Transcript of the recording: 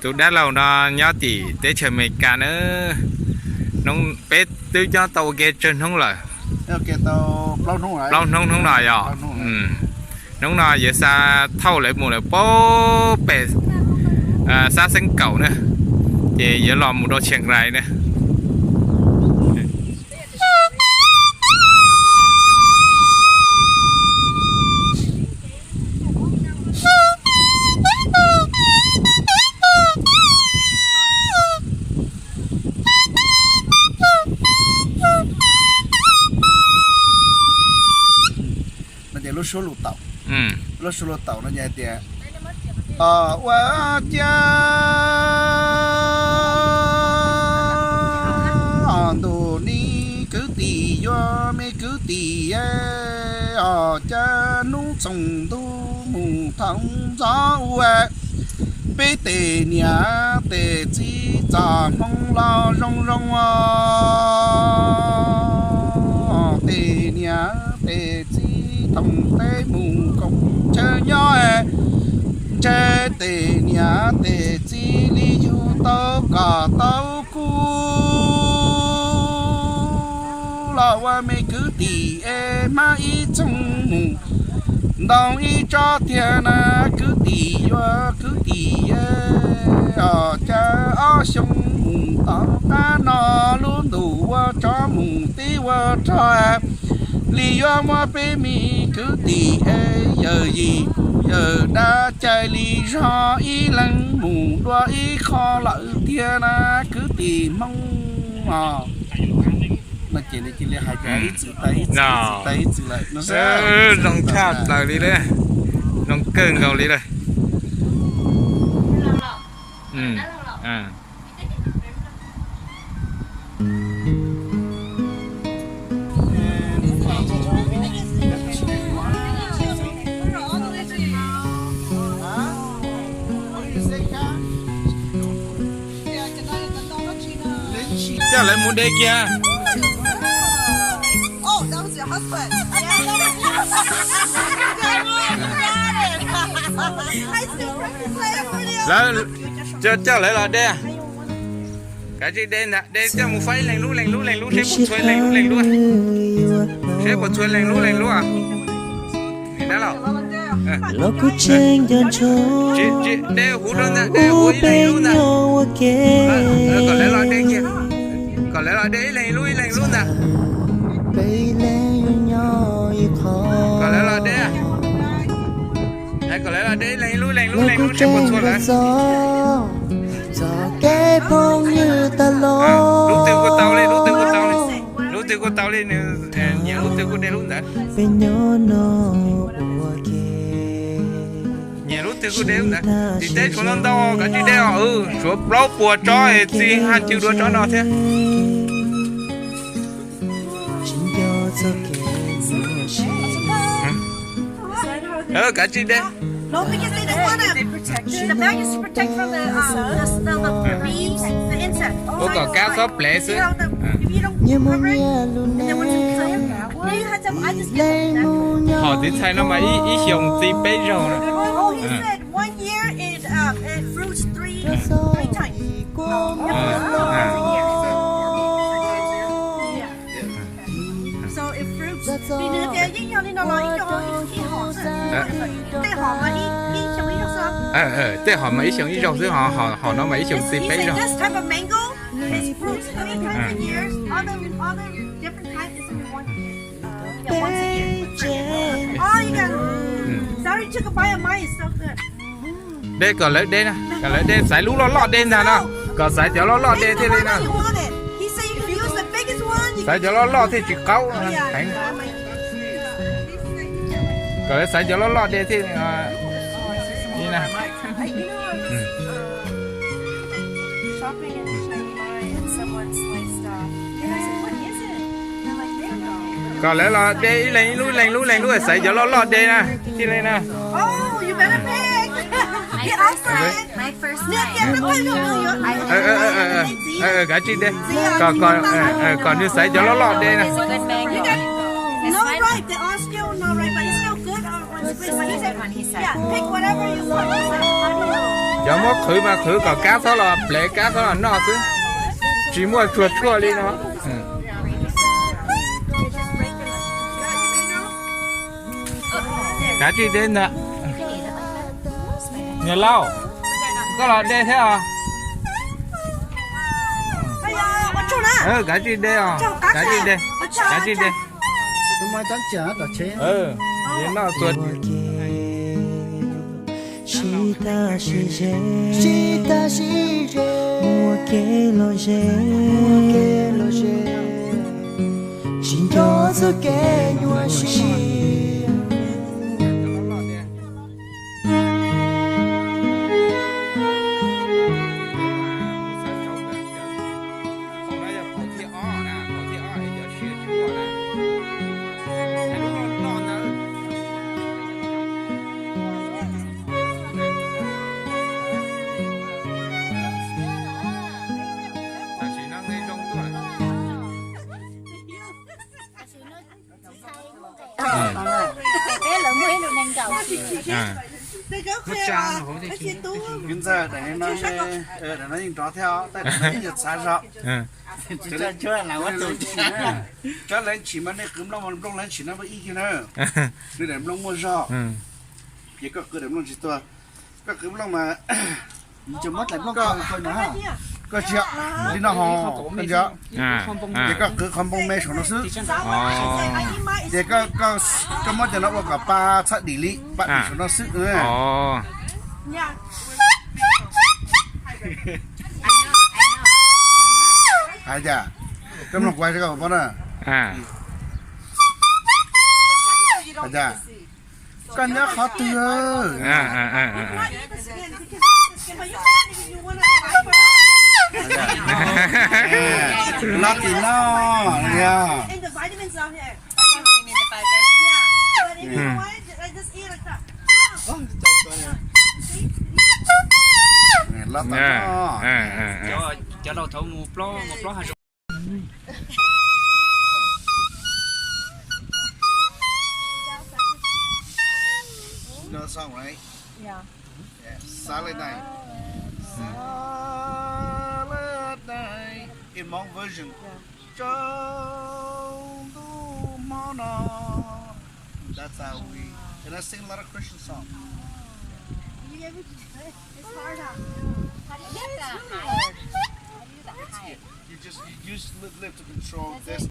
tụi đã lâu nó nhớ thì để chờ mấy cả nữa nông bé tôi cho tàu ghé trên không lời cái tàu lâu không nói rồi nông nói vậy xa thâu lại một là bố bé xa xanh cầu nữa thì giờ làm một đôi chèn rải nữa lúc số lụt tàu nó nhảy tiền quá cha đồ ni cứ tì do mấy cứ tì cha nú sông tu mù thong gió bê tề nhà tề chi cha mong la rong rong tề nhà tề chi thòng tê mù công chơi nhỏ chơi tê nhà tê chi li du tao cả tao cu là qua mấy cứ tì mà ít trong mù đồng ý cho tiền cứ tì cha ở sông mù tao ta nó luôn đủ cho mù tí cho lý do mà bé mi cứ tì giờ gì giờ đã chạy lý do ý lăng mù đua ý khó lợi thiên cứ tì mong mà chỉ là hai cái chữ tay chữ lại nó sẽ rong tháp lại đi đấy rong cơn cầu đi đây cha lại muốn đây kia Oh, that was your husband. I still play for you. cha lại là đây cái gì đây nè đây cha một phái lành lú thế một xuôi lành lú thế một xuôi lành lú à đã lâu lo cứ chen đơn trôi chị đây hú đơn nè đây hú lành lú nè còn lại là đây kia còn lại là đây lành lú nè còn lại là đây còn lại là đây lành lú thế một xuôi lại cái phong như ta lo lúc tiêu của tao lên lúc tiêu của tao lên nhiều lúc tiêu của đây luôn đã bên nhau nó nhiều lúc tiêu của đây luôn đã thì tết của nó đâu cả chị đeo số blog của cho thì hai triệu đô cho nó thế cả chị đeo No, because they don't want to. The bag is to protect from the bees, the insects. Có cá sấu lệ xứ. If you don't cover it, and then once you clear, then you have to. I just get them. Họ thì thấy nó mà ý dùng thì bây giờ nè. Oh, he said 1 year it fruits three times. So it fruits. Thì nữa cái gì nhau nên nó nói cho ý họ cái họ mà ý trong ý sao? Thế họ mà ý dùng ý dùng chứ họ nó mà ý dùng thì bây giờ. This type of mango is fruits 3 times a year. Other different types is in 1 year. Yeah, once a year. Oh, you got. Sorry, took a bite of mine. It's so good. Đây còn lấy đây nè, còn lấy đây sải lú lọt đây nè nè, còn sải cho lọt đây thế này nè. He said you can use the biggest one. Sải cho lọt thì chỉ câu. Còn lấy sải cho lọt đây thì như nè. Shopping and showing mine, and someone sliced off. And I said, what is it? And they're like, they don't know. Còn lấy là đây lành lú sải cho lọt đây nè, thế này nè. Oh, you better pick. Get off it. My first time. Cả chị đây. Còn như sải cho lọt đây nè. No, right. They're all still not right, but it's still good. But he said, yeah, pick whatever you want. giờ mà khử cả cá đó là lấy cá đó là nó chứ chỉ mua chuột chua đi nó cá chi đến nè nhà lau có là đây thế à cá chi đây à cá chi đây cá chi đây tôi mới chán chán đó chứ nhà nó chuột西大西热，西大西热，我给了热，我给了热，心多做给我心。 cái lượng muối lượng năng cầu hiện giờ để nó nhìn rõ theo tại nó nhìn xa rõ chưa là quá tốt cho lên chỉ mà này cấm long lên chỉ nó với ý kia nữa để long mua rõ thì có cứ để long chỉตัวก็คือlong màจะmất lại long coi nữa có chuyện đi nó hò con chó thì có cứ không bông mêของnó sức thì có mất cho nó vào cả ba sát đi lý bạn của nó sức nữa ai chả cái nó quay cho các bạn à ai chả con nhớ khó tiêu nó thì nó nha And the vitamins are here. vitamin in the fiber Yeah. But if you want it, I just eat like that. nó to cho đầu thấu một ló hai nó xong right Yeah. salad night in Hmong version that's how we and I sing a lot of Christian songs It's hard, huh? how do you get that higher? How do you do that higher? you just live to control this